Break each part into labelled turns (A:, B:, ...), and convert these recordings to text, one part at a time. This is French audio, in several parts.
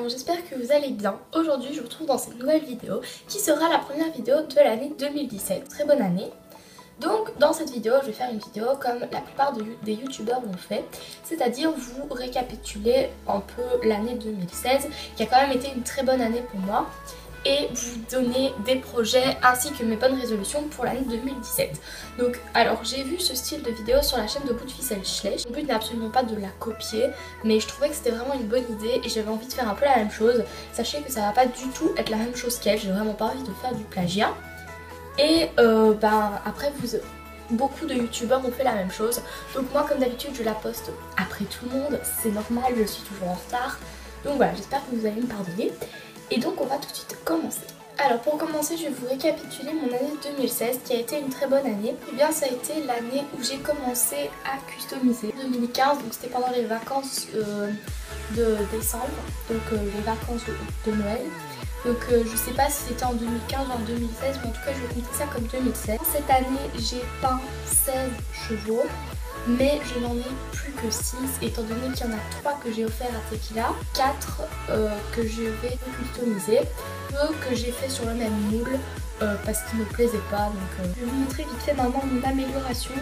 A: Alors j'espère que vous allez bien. Aujourd'hui je vous retrouve dans cette nouvelle vidéo qui sera la première vidéo de l'année 2017. Très bonne année. Donc dans cette vidéo je vais faire une vidéo comme la plupart des youtubeurs l'ont fait, c'est-à-dire vous récapituler un peu l'année 2016 qui a quand même été une très bonne année pour moi et vous donner des projets ainsi que mes bonnes résolutions pour l'année 2017. Donc alors j'ai vu ce style de vidéo sur la chaîne de Bout de Ficelle Schleich. Mon but n'est absolument pas de la copier, mais je trouvais que c'était vraiment une bonne idée et j'avais envie de faire un peu la même chose. Sachez que ça va pas du tout être la même chose qu'elle, j'ai vraiment pas envie de faire du plagiat. Et après beaucoup de youtubeurs ont fait la même chose. Donc moi comme d'habitude je la poste après tout le monde, c'est normal, je suis toujours en retard. Donc voilà, j'espère que vous allez me pardonner. Et donc on va tout de suite commencer. Alors pour commencer je vais vous récapituler mon année 2016 qui a été une très bonne année. Et bien ça a été l'année où j'ai commencé à customiser. 2015, donc c'était pendant les vacances de décembre, donc les vacances de Noël. Donc je sais pas si c'était en 2015 ou en 2016, mais en tout cas je vais compter ça comme 2016. Cette année j'ai peint 16 chevaux, mais je n'en ai plus que 6 étant donné qu'il y en a 3 que j'ai offert à Tequila, 4 que je vais customiser, 2 que j'ai fait sur le même moule parce qu'il ne me plaisait pas. Donc je vais vous montrer vite fait maintenant mon amélioration.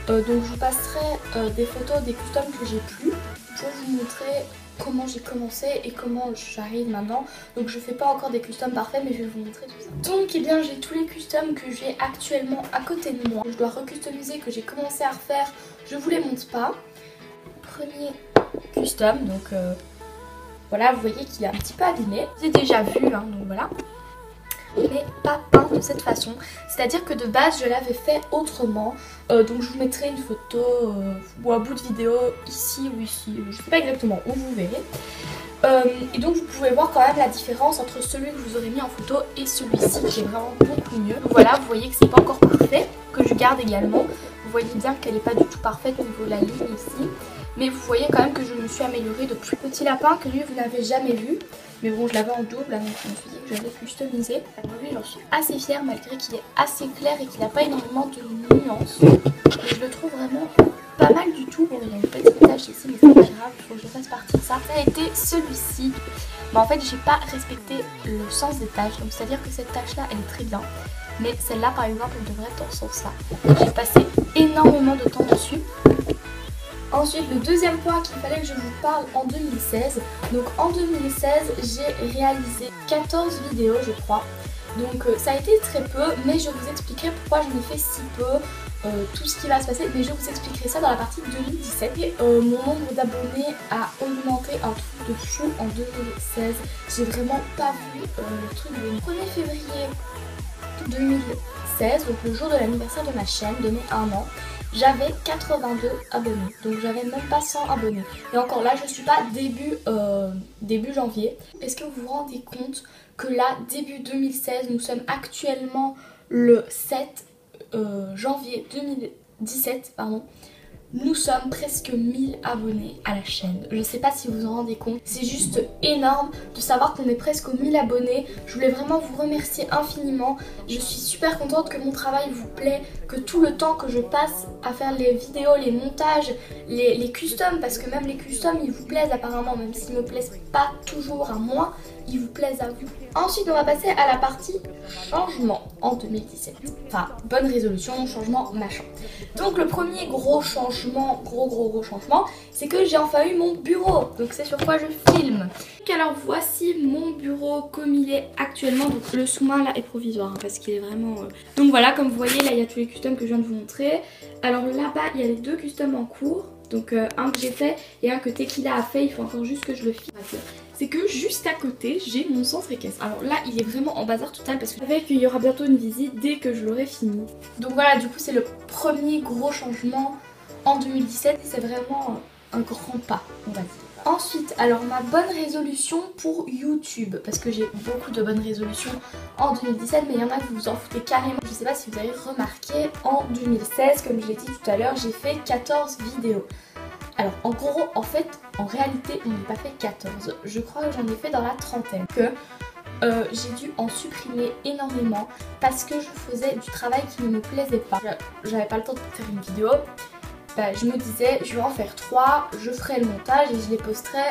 A: Donc je vous passerai des photos des customs que j'ai plus pour vous montrer comment j'ai commencé et comment j'arrive maintenant. Donc je fais pas encore des customs parfaits, mais je vais vous montrer tout ça. Donc eh bien j'ai tous les customs que j'ai actuellement à côté de moi. Je dois recustomiser, que j'ai commencé à refaire, je vous les montre pas. Premier custom, donc voilà, vous voyez qu'il est un petit peu abîmé. J'ai déjà vu, hein, donc voilà. Mais pas peint de cette façon, c'est à dire que de base je l'avais fait autrement, donc je vous mettrai une photo ou un bout de vidéo ici ou ici, je sais pas exactement où, vous verrez. Et donc vous pouvez voir quand même la différence entre celui que je vous aurais mis en photo et celui-ci qui est vraiment beaucoup mieux. Donc voilà, vous voyez que c'est pas encore parfait, que je garde également, vous voyez bien qu'elle n'est pas du tout parfaite au niveau de la ligne ici. Mais vous voyez quand même que je me suis améliorée depuis. Petit lapin que lui vous n'avez jamais vu. Mais bon, je l'avais en double, donc je me suis dit que j'allais customiser. Lui j'en suis assez fière malgré qu'il est assez clair et qu'il n'a pas énormément de nuances. Et je le trouve vraiment pas mal du tout. Bon, il y a une petite tache ici, mais c'est pas grave, il faut que je fasse partie de ça. Ça a été celui-ci. Mais en fait, j'ai pas respecté le sens des taches. Donc c'est-à-dire que cette tache-là, elle est très bien. Mais celle-là, par exemple, elle devrait être dans ce sens-là. J'ai passé énormément de temps dessus. Ensuite, le deuxième point qu'il fallait que je vous parle en 2016. Donc en 2016, j'ai réalisé 14 vidéos je crois. Donc ça a été très peu, mais je vous expliquerai pourquoi je n'ai fait si peu, tout ce qui va se passer. Mais je vous expliquerai ça dans la partie 2017. Et mon nombre d'abonnés a augmenté un truc de fou en 2016. J'ai vraiment pas vu le truc. Le 1er février 2016, donc le jour de l'anniversaire de ma chaîne, de mes 1 an, j'avais 82 abonnés, donc j'avais même pas 100 abonnés. Et encore là, je suis pas début janvier. Est-ce que vous vous rendez compte que là, début 2016, nous sommes actuellement le 7 janvier 2017, pardon. Nous sommes presque 1000 abonnés à la chaîne. Je sais pas si vous vous en rendez compte. C'est juste énorme de savoir qu'on est presque aux 1000 abonnés. Je voulais vraiment vous remercier infiniment. Je suis super contente que mon travail vous plaît, que tout le temps que je passe à faire les vidéos, les montages, les customs, parce que même les customs ils vous plaisent apparemment, même s'ils me plaisent pas toujours à moi, ils vous plaisent à vous. Ensuite on va passer à la partie changement en 2017. Enfin, bonne résolution, changement, machin. Donc le premier gros changement, gros changement, c'est que j'ai enfin eu mon bureau. Donc c'est sur quoi je filme. Alors voici mon bureau comme il est actuellement. Donc le sous-main là est provisoire hein, parce qu'il est vraiment... Donc voilà, comme vous voyez là il y a tous les customs que je viens de vous montrer. Alors là-bas il y a les 2 customs en cours. Donc un que j'ai fait et un que Tequila a fait, il faut encore juste que je le filme. C'est que juste à côté j'ai mon centre équestre. Alors là il est vraiment en bazar total parce que je savais qu'il y aura bientôt une visite dès que je l'aurai fini. Donc voilà, du coup c'est le premier gros changement en 2017 et c'est vraiment un grand pas on va dire. Ensuite, alors ma bonne résolution pour YouTube, parce que j'ai beaucoup de bonnes résolutions en 2017, mais il y en a que vous vous en foutez carrément. Je sais pas si vous avez remarqué, en 2016, comme je l'ai dit tout à l'heure, j'ai fait 14 vidéos. Alors en gros, en fait, en réalité, on n'a pas fait 14. Je crois que j'en ai fait dans la trentaine. Que j'ai dû en supprimer énormément parce que je faisais du travail qui ne me plaisait pas. J'avais pas le temps de faire une vidéo. Je me disais, je vais en faire 3, je ferai le montage et je les posterai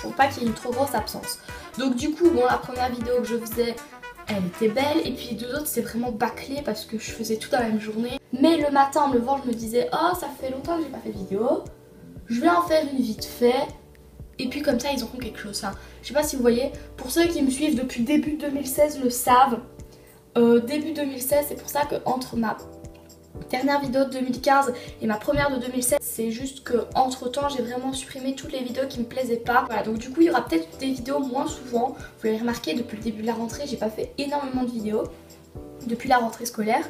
A: Je trouve pas qu'il y ait une trop grosse absence. Donc du coup, bon, la première vidéo que je faisais, elle était belle. Et puis les deux autres, c'est vraiment bâclé parce que je faisais tout dans la même journée. Mais le matin, en me levant, je me disais, oh, ça fait longtemps que j'ai pas fait de vidéo. Je vais en faire une vite fait. Et puis comme ça, ils auront quelque chose. Enfin, je sais pas si vous voyez, pour ceux qui me suivent depuis début 2016 le savent. Début 2016, c'est pour ça que entre ma dernière vidéo de 2015 et ma première de 2016, c'est juste que entre temps j'ai vraiment supprimé toutes les vidéos qui me plaisaient pas. Voilà, donc du coup il y aura peut-être des vidéos moins souvent. Vous l'avez remarqué, depuis le début de la rentrée, j'ai pas fait énormément de vidéos depuis la rentrée scolaire.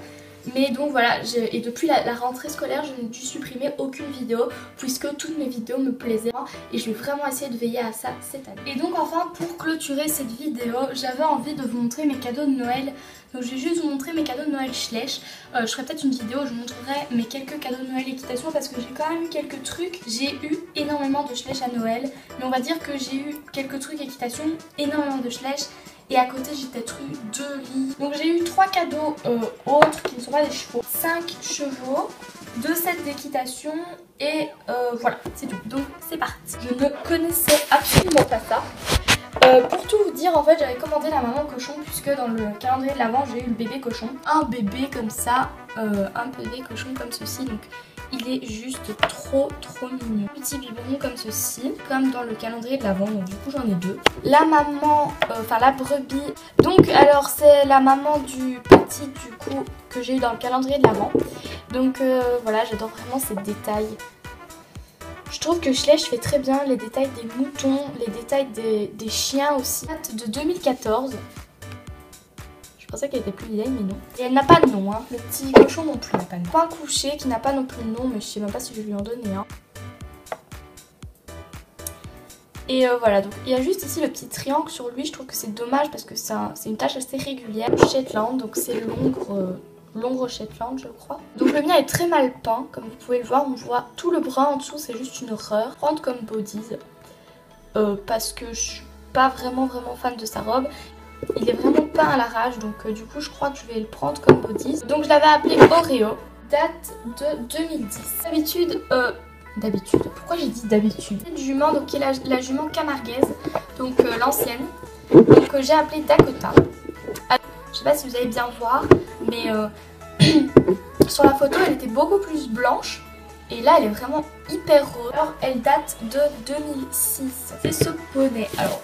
A: Mais donc voilà, et depuis la rentrée scolaire, je n'ai dû supprimer aucune vidéo puisque toutes mes vidéos me plaisaient et je vais vraiment essayer de veiller à ça cette année. Et donc enfin, pour clôturer cette vidéo, j'avais envie de vous montrer mes cadeaux de Noël. Donc je vais juste vous montrer mes cadeaux de Noël Schleich. Je ferai peut-être une vidéo où je vous montrerai mes quelques cadeaux de Noël équitation parce que j'ai quand même eu quelques trucs. J'ai eu énormément de Schleich à Noël, mais on va dire que j'ai eu quelques trucs équitation, énormément de Schleich. Et à côté j'ai peut-être eu 2 lits. Donc j'ai eu 3 cadeaux autres qui ne sont pas des chevaux. 5 chevaux, 2 sets d'équitation et voilà, c'est tout. Donc c'est parti. Je ne connaissais absolument pas ça. Pour tout vous dire, en fait j'avais commandé la maman cochon puisque dans le calendrier de l'Avent j'ai eu le bébé cochon. Un bébé comme ça, un bébé cochon comme ceci. Donc il est juste trop mignon. Petit biberon comme ceci, comme dans le calendrier de l'Avent, donc du coup j'en ai 2. La maman, enfin la brebis, donc alors c'est la maman du petit du coup que j'ai eu dans le calendrier de l'Avent. Donc voilà, j'adore vraiment ces détails. Je trouve que Schleich fait très bien les détails des moutons, les détails des chiens aussi. De 2014. Je pensais qu'elle était plus vieille, mais non. Et elle n'a pas de nom, hein. Le petit cochon non plus n'a pas de nom. Point couché qui n'a pas non plus de nom, mais je sais même pas si je vais lui en donner un. Et voilà, donc il y a juste ici le petit triangle sur lui. Je trouve que c'est dommage parce que c'est une tache assez régulière. Shetland, donc c'est l'ongre Shetland, je crois. Donc le mien est très mal peint, comme vous pouvez le voir. On voit tout le brun en dessous, c'est juste une horreur. Prendre comme bodies, parce que je suis pas vraiment fan de sa robe. Il est vraiment peint à l'arrache, donc du coup je crois que je vais le prendre comme bodies. Donc je l'avais appelé Oreo, date de 2010. D'habitude, pourquoi j'ai dit d'habitude? Cette jument, donc qui est la jument camarguaise, donc l'ancienne, donc j'ai appelé Dakota. Je sais pas si vous allez bien voir, mais sur la photo elle était beaucoup plus blanche. Et là elle est vraiment hyper rose. Alors elle date de 2006. C'est ce poney. Alors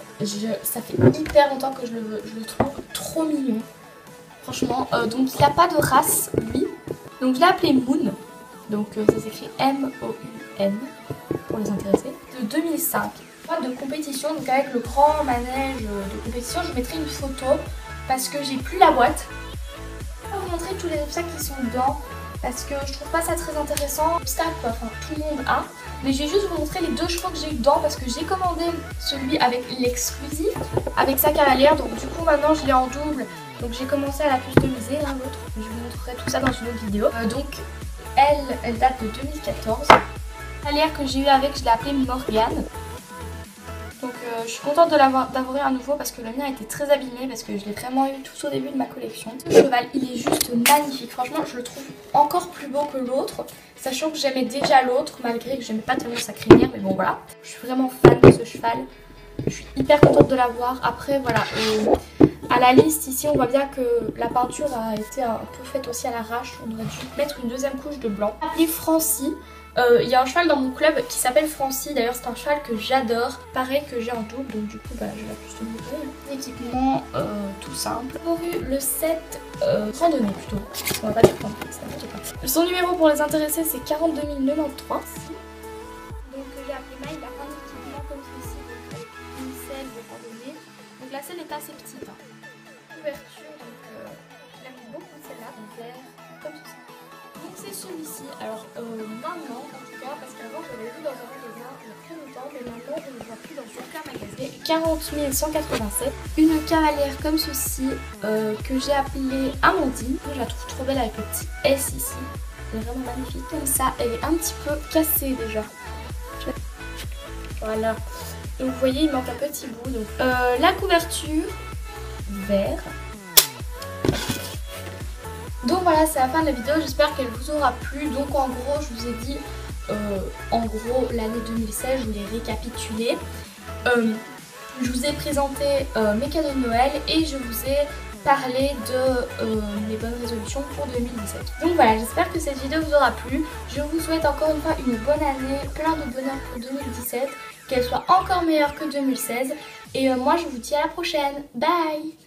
A: ça fait hyper longtemps que je le trouve trop mignon. Franchement. Donc il n'a pas de race lui. Donc je l'ai appelé Moon. Donc ça s'écrit M-O-U-N pour les intéressés. De 2005. De compétition, donc avec le grand manège de compétition. Je mettrai une photo parce que j'ai plus la boîte. Je vais vous montrer tous les obstacles qui sont dedans. Parce que je trouve pas ça très intéressant. Obstacle quoi, enfin tout le monde a. Mais je vais juste vous montrer les 2 chevaux que j'ai eu dedans parce que j'ai commandé celui avec l'exclusif, avec sa cavalière. Donc du coup maintenant je l'ai en double. Donc j'ai commencé à la customiser l'un l'autre. Je vous montrerai tout ça dans une autre vidéo. Donc elle date de 2014. La cavalière que j'ai eu avec, je l'ai appelée Morgane. Donc je suis contente de l'avoir eu à nouveau parce que le mien était très abîmé parce que je l'ai vraiment eu tout au début de ma collection. Ce cheval il est juste magnifique, franchement je le trouve encore plus beau que l'autre, sachant que j'aimais déjà l'autre malgré que j'aimais pas tellement sa crinière, mais bon voilà. Je suis vraiment fan de ce cheval, je suis hyper contente de l'avoir. Après voilà, à la liste ici on voit bien que la peinture a été un peu faite aussi à l'arrache, on aurait dû mettre une deuxième couche de blanc. Appelé Francie. Il y a un cheval dans mon club qui s'appelle Francie, d'ailleurs c'est un cheval que j'adore, pareil que j'ai en double, donc du coup bah, je vais customiser. Équipement tout simple. Pour le set randonnée plutôt, on va pas dire randonnée, c'est n'importe quoi. Son numéro pour les intéressés c'est 42 093. Donc j'ai appelé Maï, il a un équipement comme ceci, donc avec une selle de randonnée. Donc la selle est assez petite. Hein. Couverture, donc j'aime beaucoup celle-là, en vert, comme ceci. Donc c'est celui-ci, alors maintenant en tout cas, parce qu'avant je l'avais vu dans un magasin il y a très longtemps, mais maintenant je ne le vois plus dans aucun magasin. 40 187, une cavalière comme ceci que j'ai appelée Amandine. Je la trouve trop belle avec le petit S ici, elle est vraiment magnifique. Comme ça, elle est un petit peu cassée déjà. Voilà, donc vous voyez il manque un petit bout. Donc la couverture, vert. Donc voilà, c'est la fin de la vidéo, j'espère qu'elle vous aura plu. Donc en gros, je vous ai dit, en gros, l'année 2016, je voulais récapituler. je vous ai présenté mes cadeaux de Noël et je vous ai parlé de mes bonnes résolutions pour 2017. Donc voilà, j'espère que cette vidéo vous aura plu. Je vous souhaite encore une fois une bonne année, plein de bonheur pour 2017, qu'elle soit encore meilleure que 2016. Et moi je vous dis à la prochaine. Bye!